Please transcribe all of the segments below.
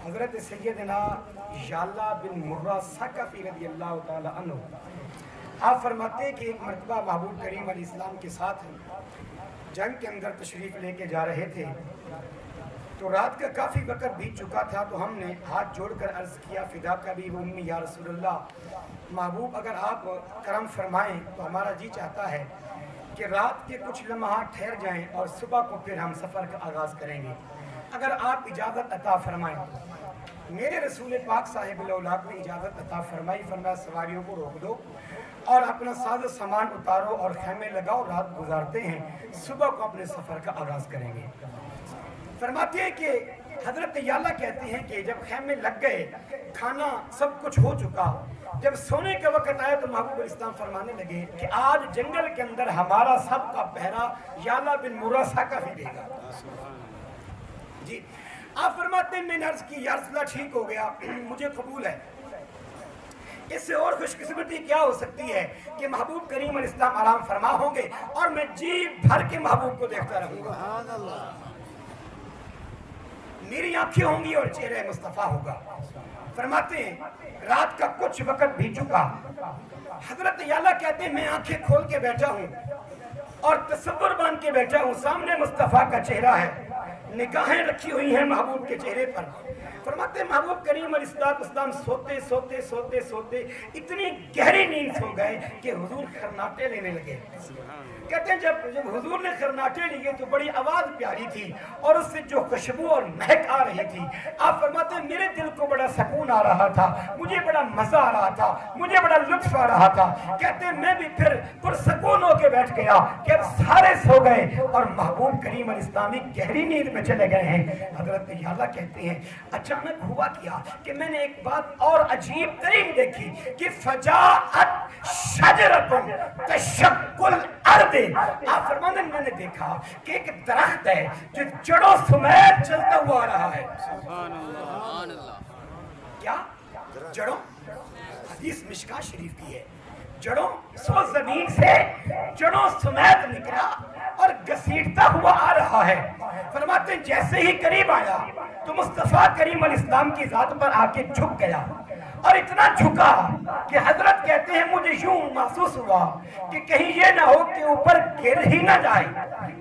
حضرت سیدنا یعلا بن مرہ ثقفی رضی اللہ تعالی عنہ آپ فرماتے ہیں کہ ایک مرتبہ محبوب کریم علیہ السلام کے ساتھ جنگ کے اندر تشریف لے کے جا رہے تھے، تو رات کا کافی وقت بیت چکا تھا، تو ہم نے ہاتھ جوڑ کر عرض کیا فداک ابی و امی یا رسول اللہ، محبوب اگر آپ کرم فرمائیں تو ہمارا جی چاہتا ہے کہ رات کے کچھ لمحات ٹھہر جائیں اور صبح کو پھر ہم سفر کا آغاز کریں گے، اگر آپ اجازت عطا فرمائیں۔ میرے رسول پاک صاحب الاولاد نے اجازت عطا فرمائی، فرمایا سواریوں کو روک دو اور اپنا ساز و سامان اتارو اور خیمے لگاؤ، رات گزارتے ہیں، صبح کو اپنے سفر کا آغاز کریں گے۔ فرماتے ہیں کہ حضرت یعلا کہتے ہیں کہ جب خیمے لگ گئے، کھانا سب کچھ ہو چکا، جب سونے کا وقت آیا تو محبوب اسلام فرمانے لگے کہ آج جنگل کے اندر ہمارا سب کا پہرا یعلا بن مرہ ثقفی دے گا۔ جی آپ فرماتے ہیں میں نے عرض کی یا رسول اللہ ٹھیک ہو گیا، مجھے قبول ہے۔ اس سے اور خوش قسمتی کیا ہو سکتی ہے کہ محبوب کریم علیہ السلام آرام فرما ہوں گے اور میں جی بھر کے محبوب کو دیکھتا رہوں گا، میری آنکھیں ہوں گی اور چہرہ مصطفیٰ ہوگا۔ فرماتے ہیں رات کا کچھ وقت بھی چکا، حضرت یعلا کہتے ہیں میں آنکھیں کھول کے بیٹھا ہوں اور تصور بان کے بیٹھا ہوں، سامنے مصطفیٰ کا چہرہ ہے، نگاہیں رکھی ہوئی ہیں محبوب کے چہرے پر۔ فرماتے ہیں محبوب کریم علیہ السلام سوتے سوتے سوتے سوتے اتنی گہری نیند سو گئے کہ حضور خرناٹے لینے لگے۔ کہتے ہیں جب حضور نے خرناٹے لیے تو بڑی آواز پیاری تھی اور اس سے جو خوشبو اور مہک آ رہی تھی، آپ فرماتے ہیں میرے دل کو بڑا سکون آ رہا تھا، مجھے بڑا مزہ آ رہا تھا، مجھے بڑا لطف آ رہا تھا۔ کہتے ہیں میں بھی پھر پرسکون ہو کے بیٹھ گیا کہ اب سارے سو گئے اور محبوب کریم علیہ السلام گہری نیند میں چلے گئے ہیں۔ حضرت یعلا کہتے ہیں اچانک ہوا کیا کہ میں نے ایک بات اور عجیب ترین دیکھی کہ فجاءت شجرۃ تشق الارض، آپ فرماتے ہیں میں نے دیکھا کہ ایک درخت ہے جو جڑوں سمیت چلتا ہوا آ رہا ہے۔ سبحان اللہ، کیا جڑوں؟ حدیث مشکاہ شریف کی ہے، جڑوں سو زمین سے جڑوں سمیت نکلا اور گھسیٹتا ہوا آ رہا ہے۔ فرماتے ہیں جیسے ہی قریب آیا تو مصطفیٰ کریم علیہ السلام کی ذات پر آ کے جھک گیا اور اتنا جھکا کہ حضرت کہتے ہیں مجھے یوں محسوس ہوا کہ کہیں یہ نہ ہو کہ اوپر گر ہی نہ جائے۔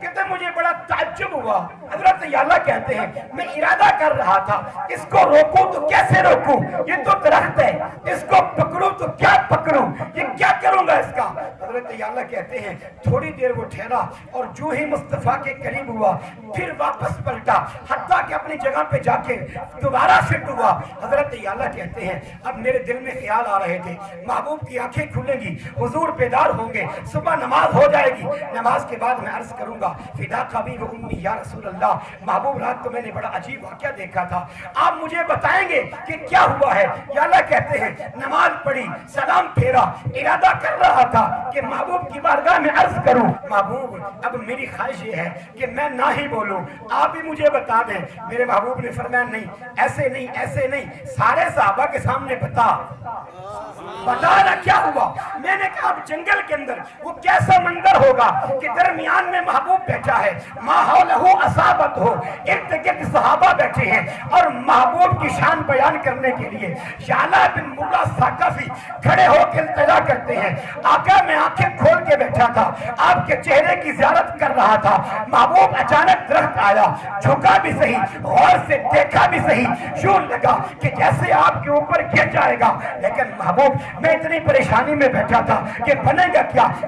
کہتے ہیں مجھے بڑا تعجب ہوا۔ حضرت یعلا کہتے ہیں میں ارادہ کر رہا تھا اس کو روکوں تو کیسے روکوں، یہ تو درخت ہے، اس کو پکڑوں تو کیا پکڑوں، یہ کیا کروں گا اس کا۔ حضرت یعلا کہتے ہیں تھوڑی دیر وہ ٹھہرا اور جو ہی مصطفیٰ کے قریب ہوا پھر واپس پلٹا، حتیٰ کہ اپنی جگہ پہ جا کے دوبارہ فٹ ہوا۔ حضرت یعلا کہتے ہیں اب میرے دل میں خیال آ رہے تھے محبوب کی آنکھیں کھلیں گی، حضور بیدار ہوں گے، صبح نماز ہو جائے گی، نماز کے بعد میں عرض کروں گا فداک ابی و امی یا رسول اللہ، محبوب رات کو میں نے بڑا عجیب واقعہ دیکھا تھا، آپ مجھے بتائیں گے کہ کیا ہوا ہے۔ یعلا کہتے ہیں نماز پڑھی، سلام پھیرا، ارادہ کر رہا تھا کہ محبوب کی بارگاہ میں عرض کروں محبوب اب میری خواہش یہ ہے کہ میں نہ ہی بولوں، آپ ہی مجھے بتا دیں۔ میرے محبوب نے فرمایا نہیں ایسے نہیں ایسے نہیں، سارے صحابہ کے سامنے بتا نہ کیا ہوا۔ میں نے کہا اب جنگل کے اندر وہ کیسا منظر ہوگا کہ درمیان میں محبوب بیٹھا ہے، ماحولہ اصابت ہو، ارد گرد صحابہ بیٹھے ہیں اور محبوب کی شان بیان کرنے کے لیے یعلا بن مرہ ثقفی کھڑے ہو کے التجا کرتے ہیں آقا میں آنکھیں کھول کے بیٹھا تھا، آپ کے چہرے کی زیارت کر رہا تھا، محبوب اچانک درخت آیا، جھکا بھی صحیح، غور سے دیکھا بھی صحیح، یوں لگا کہ جیسے آپ کے اوپر گر جائے گا، لیکن محبوب میں اتنی پریشانی میں بیٹھا تھا کہ بنے گا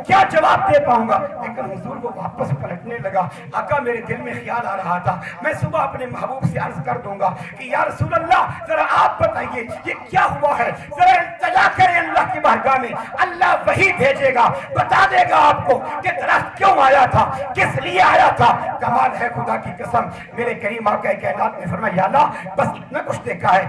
کیا جواب دے پاؤں گا، لیکن حضور کو واپس پلٹنے لگا۔ آقا میرے دل میں خیال آ رہا تھا میں صبح اپنے محبوب سے عرض کر دوں گا کہ یا رسول اللہ ذرا آپ بتائیے یہ کیا ہوا ہے، ذرا التجا کریں اللہ کی بارگاہ میں، اللہ وحی بھیجے گا، بتا دے گا آپ کو کہ درخت کیوں آیا تھا، کس لیے آیا تھا۔ کمال ہے خدا کی قسم، میرے کریم آقا کائنات نے فرمایا یعلا بس اتنا کچھ دیکھا ہے؟